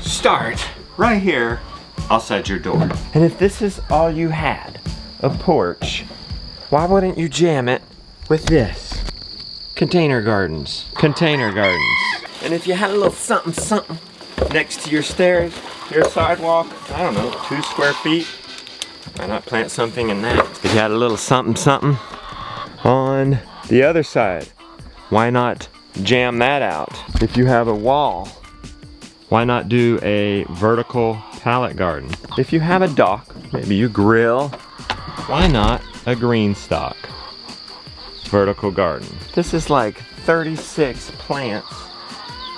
start right here outside your door. And if this is all you had, a porch, why wouldn't you jam it with this? Container gardens. Container gardens. And if you had a little something next to your stairs, your sidewalk, I don't know, 2 square feet, why not plant something in that? If you had a little something on the other side, why not jam that out? If you have a wall, why not do a vertical pallet garden? If you have a dock, maybe you grill, why not a green stock vertical garden? This is like 36 plants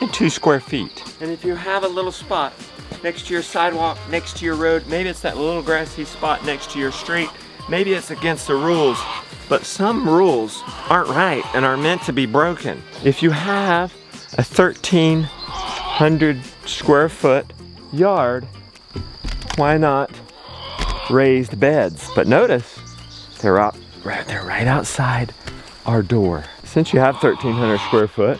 in 2 square feet. And if you have a little spot next to your sidewalk, next to your road, maybe it's that little grassy spot next to your street, maybe it's against the rules, but some rules aren't right and are meant to be broken. If you have a 1,300 square foot yard, why not raised beds? But notice, they're right outside our door. Since you have 1,300 square foot,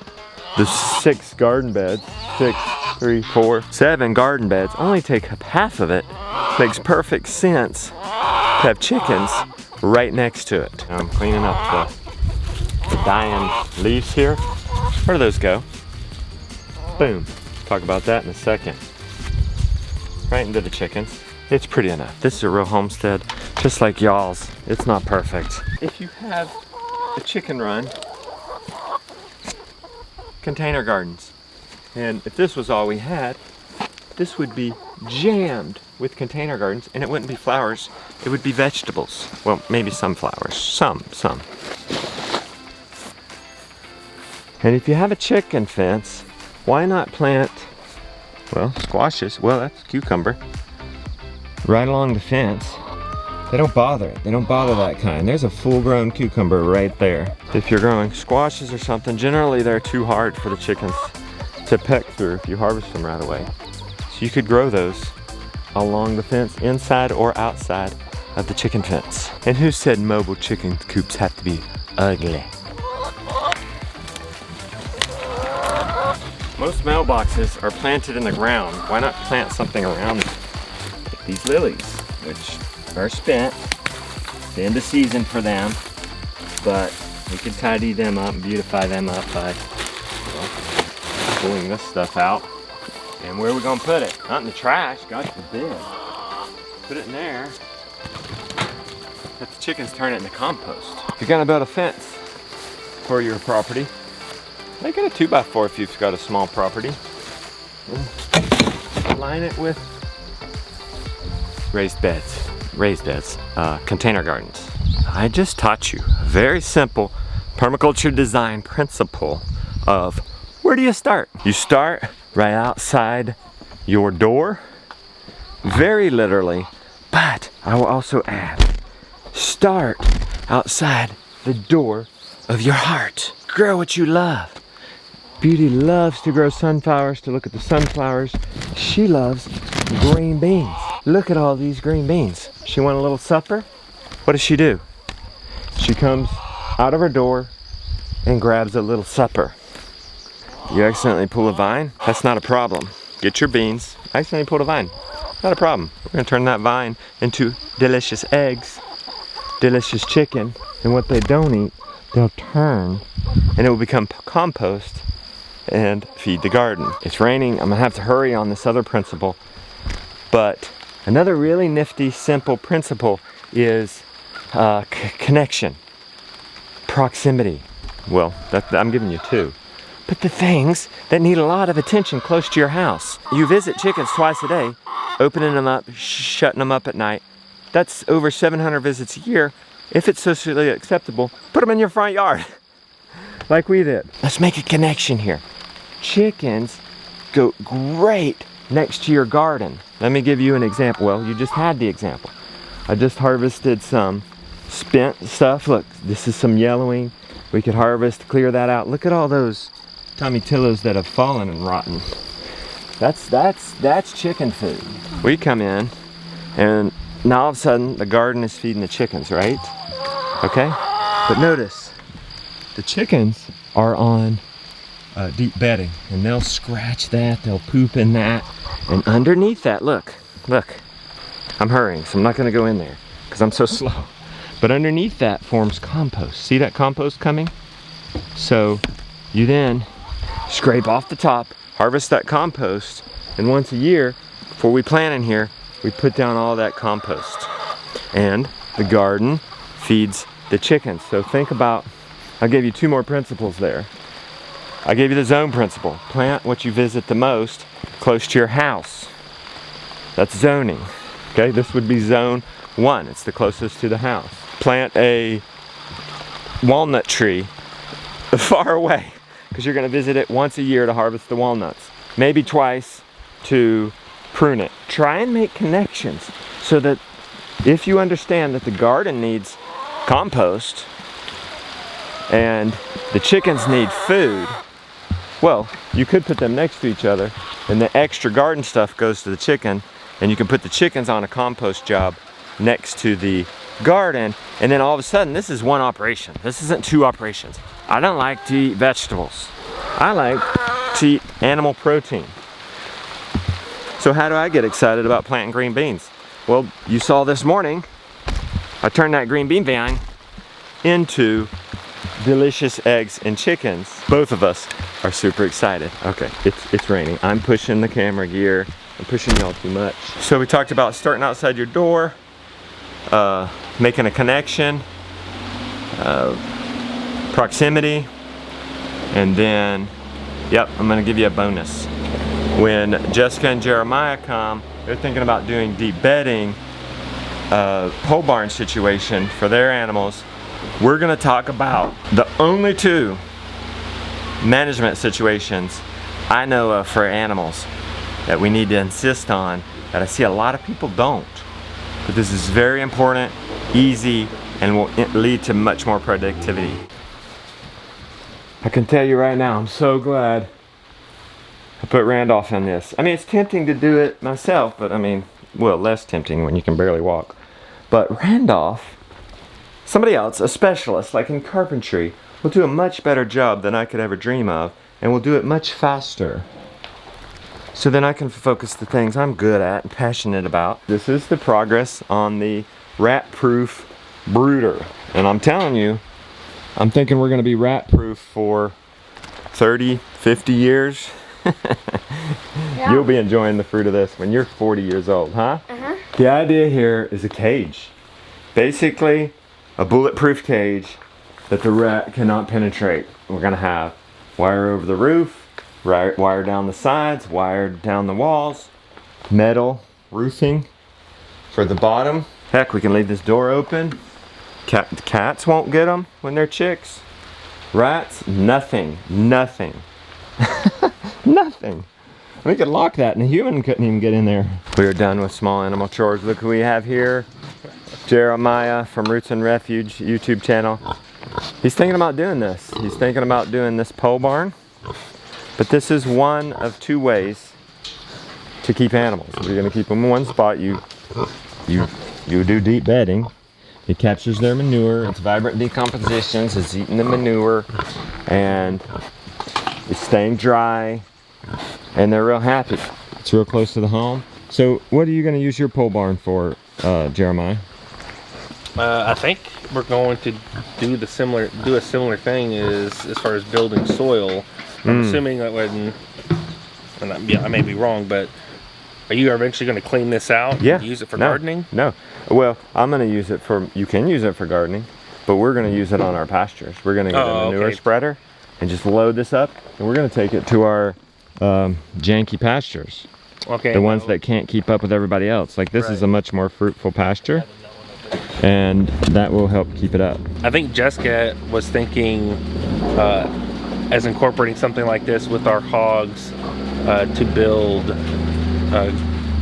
the 6 garden beds, 6, 3, 4, 7 garden beds, only take up half of it. Makes perfect sense to have chickens right next to it. I'm cleaning up the dying leaves here. Where do those go? Boom. Talk about that in a second. Right into the chickens. It's pretty enough. This is a real homestead, just like y'all's. It's not perfect. If you have a chicken run, container gardens. And if this was all we had, this would be jammed with container gardens, and it wouldn't be flowers, it would be vegetables. Well, maybe some flowers, some. And if you have a chicken fence, why not plant, well, squashes, well, that's cucumber, right along the fence. They don't bother it. They don't bother that kind. There's a full-grown cucumber right there. If you're growing squashes or something, generally they're too hard for the chickens to peck through if you harvest them right away. So you could grow those along the fence, inside or outside of the chicken fence. And who said mobile chicken coops have to be ugly? Most mailboxes are planted in the ground. Why not plant something around them? Like these lilies, which are spent. It's the end of season for them, but we can tidy them up and beautify them up by, well, pulling this stuff out. And where are we gonna put it? Not in the trash, God forbid. Put it in there. Let the chickens turn it into compost. If you're gonna build a fence for your property, make it a 2x4 if you've got a small property. Line it with raised beds, container gardens. I just taught you a very simple permaculture design principle of where do you start? You start right outside your door, very literally, but I will also add, start outside the door of your heart. Grow what you love. Beauty loves to grow sunflowers, to look at the sunflowers. She loves green beans. Look at all these green beans. She want a little supper? What does she do? She comes out of her door and grabs a little supper. You accidentally pull a vine? That's not a problem. Get your beans. Accidentally pulled a vine. Not a problem. We're gonna turn that vine into delicious eggs, delicious chicken, and what they don't eat, they'll turn and it will become compost and feed the garden. It's raining. I'm gonna have to hurry on this other principle, but another really nifty, simple principle is connection, proximity. Well, I'm giving you 2. But the things that need a lot of attention close to your house. You visit chickens twice a day, opening them up, shutting them up at night. That's over 700 visits a year. If it's socially acceptable, put them in your front yard, like we did. Let's make a connection here. Chickens go great next to your garden. Let me give you an example. Well, you just had the example. I just harvested some spent stuff. Look, this is some yellowing. We could harvest, clear that out. Look at all those tomatillos that have fallen and rotten. That's chicken food. We come in and now all of a sudden the garden is feeding the chickens, right? Okay? But notice, the chickens are on deep bedding and they'll scratch that, they'll poop in that, And underneath that, look, I'm hurrying, so I'm not gonna go in there because I'm so slow. But underneath that forms compost. See that compost coming? So you then scrape off the top, harvest that compost, and once a year, before we plant in here, we put down all that compost. And the garden feeds the chickens. So think about, I gave you 2 more principles there. I gave you the zone principle. Plant what you visit the most close to your house. That's zoning. Okay, this would be zone 1. It's the closest to the house. Plant a walnut tree far away because you're going to visit it once a year to harvest the walnuts. Maybe twice to prune it. Try and make connections so that if you understand that the garden needs compost and the chickens need food, well, you could put them next to each other and the extra garden stuff goes to the chicken, and you can put the chickens on a compost job next to the garden, and then all of a sudden this is one operation. This isn't 2 operations. I don't like to eat vegetables. I like to eat animal protein. So how do I get excited about planting green beans? Well, you saw this morning, I turned that green bean vine into delicious eggs and chickens. Both of us are super excited. Okay, it's raining. I'm pushing the camera gear. I'm pushing y'all too much. So we talked about starting outside your door, making a connection, proximity, and then, yep, I'm gonna give you a bonus. When Jessica and Jeremiah come, they're thinking about doing deep bedding, pole barn situation for their animals. We're gonna talk about the only 2 management situations I know of for animals that we need to insist on, that I see a lot of people don't. But this is very important, easy, and will lead to much more productivity. I can tell you right now, I'm so glad I put Randolph in this. I mean, it's tempting to do it myself, but I mean, well, less tempting when you can barely walk. But Randolph, somebody else, a specialist like in carpentry, will do a much better job than I could ever dream of, and will do it much faster. So then I can focus the things I'm good at and passionate about. This is the progress on the rat-proof brooder. And I'm telling you, I'm thinking we're gonna be rat-proof for 30, 50 years. Yeah. You'll be enjoying the fruit of this when you're 40 years old, huh? The idea here is a cage. Basically, a bulletproof cage that the rat cannot penetrate. We're gonna have wire over the roof, wire down the sides, wire down the walls, metal roofing for the bottom. Heck, we can leave this door open. Cats won't get them when they're chicks. Rats, nothing. Nothing. We could lock that and a human couldn't even get in there. We are done with small animal chores. Look who we have here. Jeremiah from Roots and Refuge YouTube channel. He's thinking about doing this. He's thinking about doing this pole barn. But this is one of 2 ways to keep animals. If you're gonna keep them in one spot, you do deep bedding. It captures their manure. It's vibrant decompositions. It's eating the manure, and it's staying dry, and they're real happy. It's real close to the home. So what are you going to use your pole barn for, Jeremiah? I think we're going to do a similar thing as far as building soil. I'm assuming that I may be wrong, but are you eventually going to clean this out and use it for gardening? No. Well, I'm going to use it for, you can use it for gardening, but we're going to use it on our pastures. We're going to get a manure spreader and just load this up, and we're going to take it to our janky pastures. Okay. The ones that can't keep up with everybody else. Like this is a much more fruitful pasture, and that will help keep it up. I think Jessica was thinking as incorporating something like this with our hogs to build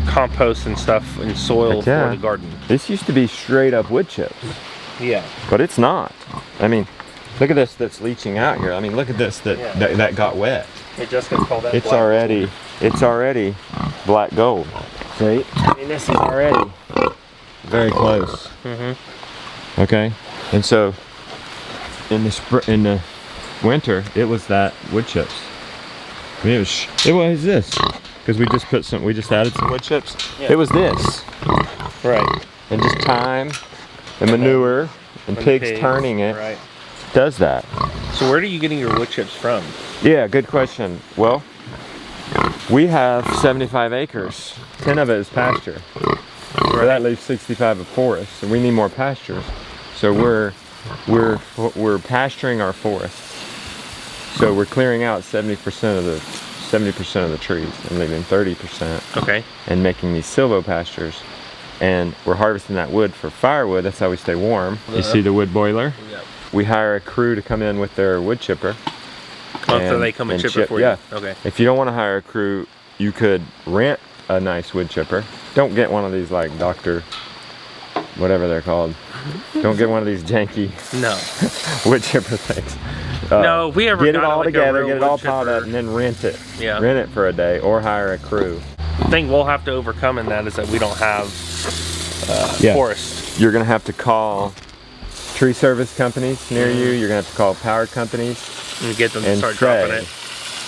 compost and stuff and soil for the garden. This used to be straight up wood chips. Yeah. But it's not. I mean, look at this that's leaching out here. I mean, look at this that got wet. Hey, Jessica's called that it's already black gold. See? I mean, this is already very close. Okay? And so in the winter, it was that wood chips. I mean, it was this. because we just added some wood chips. Yeah. It was this. Right. And just time and manure and pigs turning it does that. So where are you getting your wood chips from? Yeah, good question. Well, we have 75 acres. 10 of it is pasture. So that leaves 65 of forest. So we need more pastures. So we're pasturing our forests. So we're clearing out 70% of the trees and leaving 30%. Okay. And making these silvopastures. And we're harvesting that wood for firewood. That's how we stay warm. You see the wood boiler? Yep. We hire a crew to come in with their wood chipper. Oh, so they come and chip it for you? Yeah. Okay. If you don't want to hire a crew, you could rent a nice wood chipper. Don't get one of these like Dr. whatever they're called. Don't get one of these janky wood chipper things. No, if we ever get it got all like together, a get it all piled up, and then rent it. Yeah. Rent it for a day or hire a crew. The thing we'll have to overcome in that is that we don't have forest. You're gonna have to call tree service companies near you. You're gonna have to call power companies And get them to start dropping it.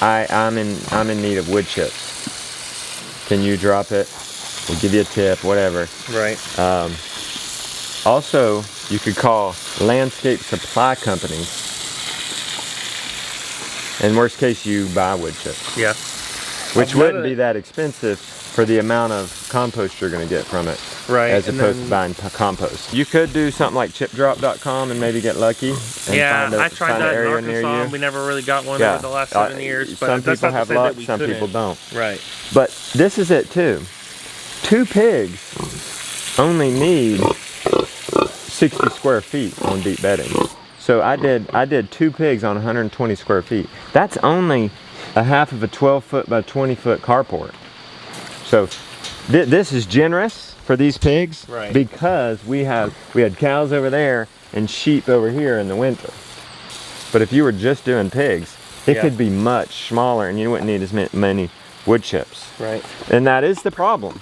I'm in need of wood chips. Can you drop it? We'll give you a tip, whatever. Right. Also, you could call landscape supply companies. In worst case, you buy wood chips. Yeah. Which wouldn't be that expensive for the amount of compost you're going to get from it. Right. As opposed to buying compost. You could do something like chipdrop.com and maybe get lucky. And I tried that in area Arkansas near and you. we never really got one over the last 7 years. But some that's people not to have say luck, that we some couldn't. people don't. Right. But this is it too. 2 pigs only need 60 square feet on deep bedding. So I did 2 pigs on 120 square feet. That's only a half of a 12-foot by 20-foot carport. So this is generous for these pigs because we had cows over there and sheep over here in the winter. But if you were just doing pigs, it could be much smaller and you wouldn't need as many wood chips. Right. And that is the problem.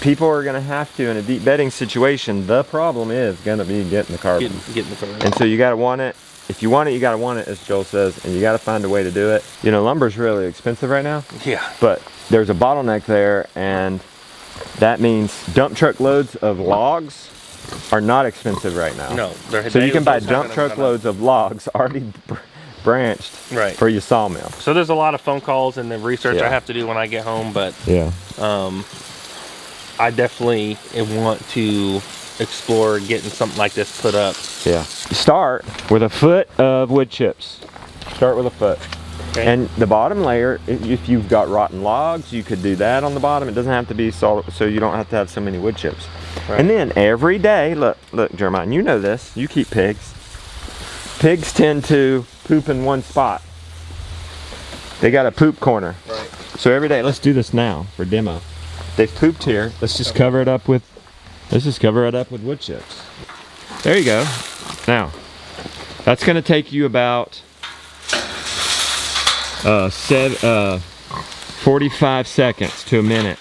People are going to have to, in a deep bedding situation, the problem is going to be getting the carbon. Getting the carbon. And so you got to want it. If you want it, you got to want it, as Joel says, and you got to find a way to do it. You know, lumber's really expensive right now. Yeah. But there's a bottleneck there, and that means dump truck loads of logs are not expensive right now. No. So you can buy dump truck loads of logs already branched for your sawmill. So there's a lot of phone calls and the research I have to do when I get home, but I definitely want to explore getting something like this put up. Yeah. Start with a foot of wood chips. Start with a foot. Okay. And the bottom layer, if you've got rotten logs, you could do that on the bottom. It doesn't have to be solid, so you don't have to have so many wood chips. Right. And then every day, look, Jeremiah, you know this. You keep pigs. Pigs tend to poop in one spot. They got a poop corner. Right. So every day, let's do this now for demo. They've pooped here. Let's just cover it up with wood chips. There you go. Now, that's going to take you about 45 seconds to a minute.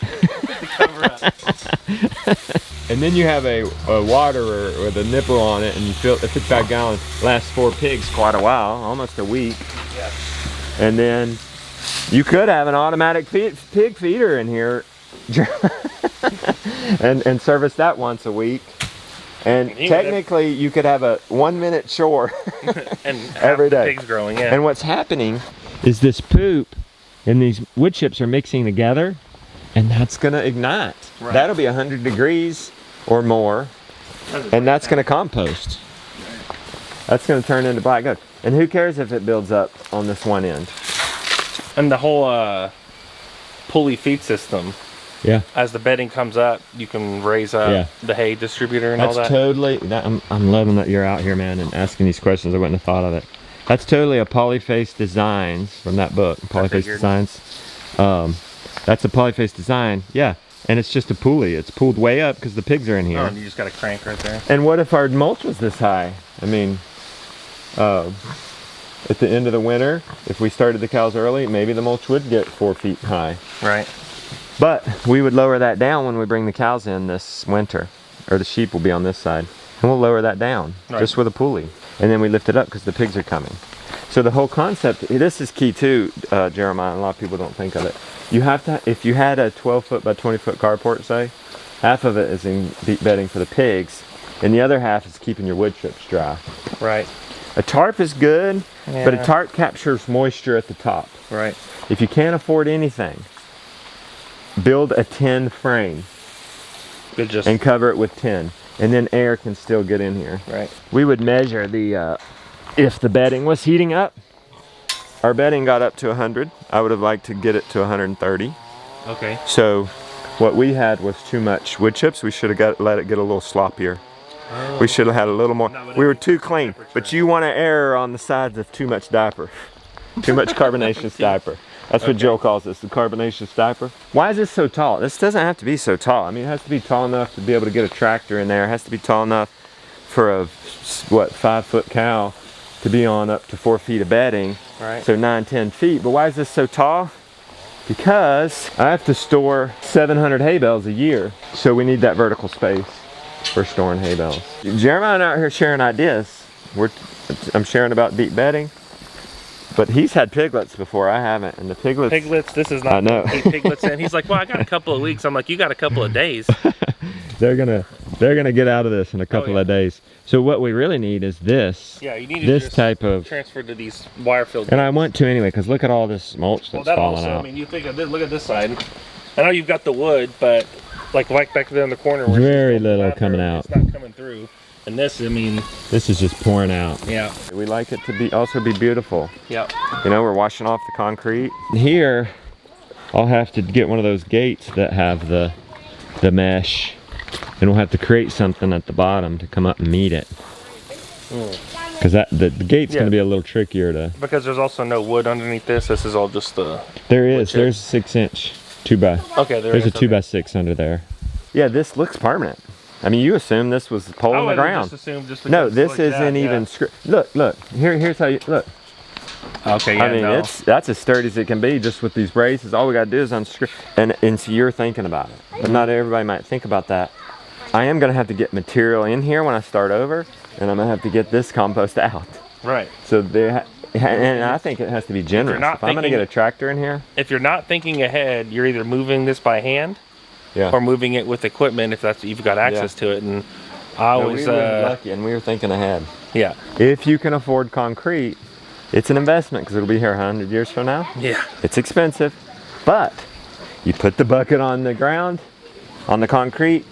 And then you have a waterer with a nipple on it, and you fill a 55 gallon, lasts 4 pigs quite a while, almost a week. Yeah. And then you could have an automatic pig feeder in here and service that once a week. And technically you could have a 1-minute chore and every day. Pigs growing, yeah. And what's happening is this poop and these wood chips are mixing together, and that's gonna ignite. Right. That'll be 100 degrees or more, and that's gonna compost. That's gonna turn into black gunk. And who cares if it builds up on this one end? And the whole pulley feed system. Yeah. As the bedding comes up, you can raise up the hay distributor and all that. That's totally. I'm loving that you're out here, man, and asking these questions. I wouldn't have thought of it. That's totally a Polyface Designs from that book, Polyface Designs. That's a Polyface design, yeah. And it's just a pulley. It's pulled way up because the pigs are in here. Oh, and you just got a crank right there. And what if our mulch was this high? I mean, at the end of the winter, if we started the cows early, maybe the mulch would get 4 feet high. Right. But we would lower that down when we bring the cows in this winter, or the sheep will be on this side, and we'll lower that down just with a pulley, and then we lift it up because the pigs are coming. So the whole concept, this is key too, Jeremiah, and a lot of people don't think of it. You have to, if you had a 12-foot by 20-foot carport, say, half of it is in deep bedding for the pigs, and the other half is keeping your wood chips dry. Right. A tarp is good, but a tarp captures moisture at the top. Right. If you can't afford anything, build a tin frame and cover it with tin, and then air can still get in here. Right. We would measure the, if the bedding was heating up. Our bedding got up to 100. I would have liked to get it to 130. Okay. So what we had was too much wood chips. We should have let it get a little sloppier. Oh. We should have had a little more. We were too clean, but you want to err on the sides of too much diaper. Too much carbonaceous diaper. That's what Joe calls this, the carbonaceous diaper. Why is this so tall? This doesn't have to be so tall. I mean, it has to be tall enough to be able to get a tractor in there. It has to be tall enough for a, 5-foot cow to be on up to 4 feet of bedding. Right. So 9-10 feet. But why is this so tall? Because I have to store 700 hay bales a year. So we need that vertical space for storing hay bales. Jeremiah and I are here sharing ideas. I'm sharing about deep bedding. But he's had piglets before, I haven't, and the piglets... Piglets, this is not... I know. Keep piglets in. He's like, well, I got a couple of weeks. I'm like, you got a couple of days. They're gonna get out of this in a couple of days. So what we really need is this. Yeah, you need to this just type of transfer to these wire filled. And I want to anyway, because look at all this mulch that's falling out. I mean, you think of this, look at this side. I know you've got the wood, but like right back there in the corner where very little coming out. It's not coming through. And this, I mean, this is just pouring out. Yeah. We like it to also be beautiful. Yeah. You know, we're washing off the concrete. Here, I'll have to get one of those gates that have the mesh, and we'll have to create something at the bottom to come up and meet it. Because the gate's going to be a little trickier to. Because there's also no wood underneath this. This is all just the. There is. There's a 6-inch 2x. Okay. There's a 2x6 under there. Yeah, this looks permanent. I mean, you assume this was the pole in the ground. No, this isn't even. Look. Here's how you look. Okay. Yeah, I mean, that's as sturdy as it can be just with these braces. All we got to do is unscrew. And so you're thinking about it, but not everybody might think about that. I am going to have to get material in here when I start over, and I'm going to have to get this compost out. Right. So and I think it has to be generous. If I'm going to get a tractor in here. If you're not thinking ahead, you're either moving this by hand. Yeah. Or moving it with equipment if you've got access to it. And I always we were lucky, and we were thinking ahead. Yeah. If you can afford concrete, it's an investment because it'll be here 100 years from now. Yeah. It's expensive, but you put the bucket on the ground, on the concrete,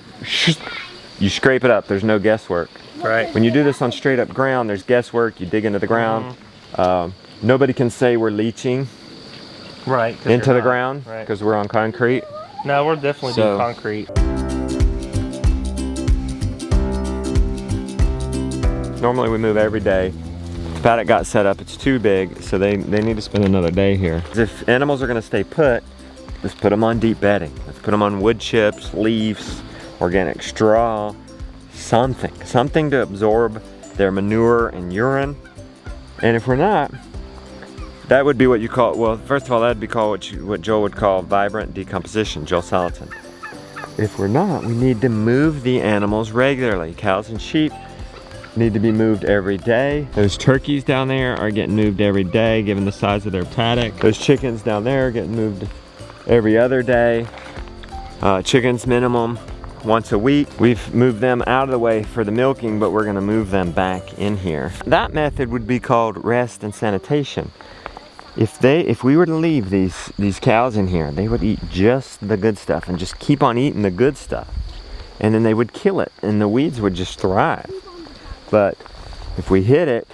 you scrape it up. There's no guesswork. Right. When you do this on straight up ground, there's guesswork. You dig into the ground. Nobody can say we're leaching into the ground because we're on concrete. No, we're definitely doing concrete. Normally we move every day. The paddock got set up, it's too big, so they need to spend another day here. If animals are gonna stay put, let's put them on deep bedding. Let's put them on wood chips, leaves, organic straw, something to absorb their manure and urine. And if we're not, that would be what you call, well, first of all, that'd be called what Joel would call vibrant decomposition, Joel Salatin. If we're not, we need to move the animals regularly. Cows and sheep need to be moved every day. Those turkeys down there are getting moved every day, given the size of their paddock. Those chickens down there are getting moved every other day. Chickens minimum once a week. We've moved them out of the way for the milking, but we're gonna move them back in here. That method would be called rest and sanitation. If we were to leave these cows in here, they would eat just the good stuff and just keep on eating the good stuff. And then they would kill it and the weeds would just thrive. But if we hit it,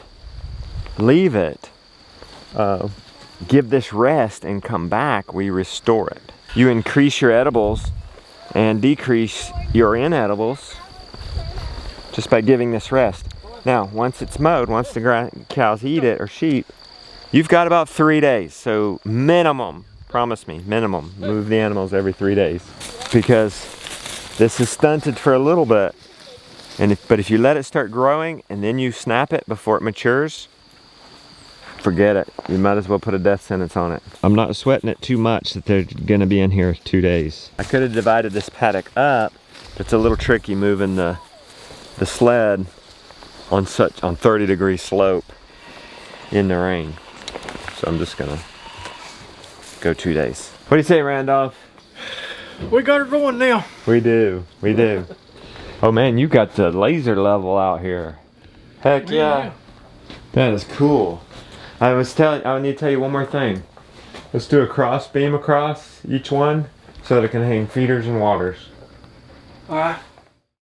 leave it, give this rest and come back, we restore it. You increase your edibles and decrease your inedibles just by giving this rest. Now, once it's mowed, once the cows eat it or sheep, you've got about 3 days. So minimum, promise me, minimum, move the animals every 3 days. Because this is stunted for a little bit. But if you let it start growing and then you snap it before it matures, forget it. You might as well put a death sentence on it. I'm not sweating it too much that they're gonna be in here 2 days. I could have divided this paddock up. It's a little tricky moving the sled on 30-degree slope. in the rain. So I'm just gonna go 2 days. What do you say, Randolph? We got her going now. We do, we do. Oh man, you got the laser level out here. Heck yeah. That is cool. I need to tell you one more thing. Let's do a cross beam across each one so that it can hang feeders and waters. Alright.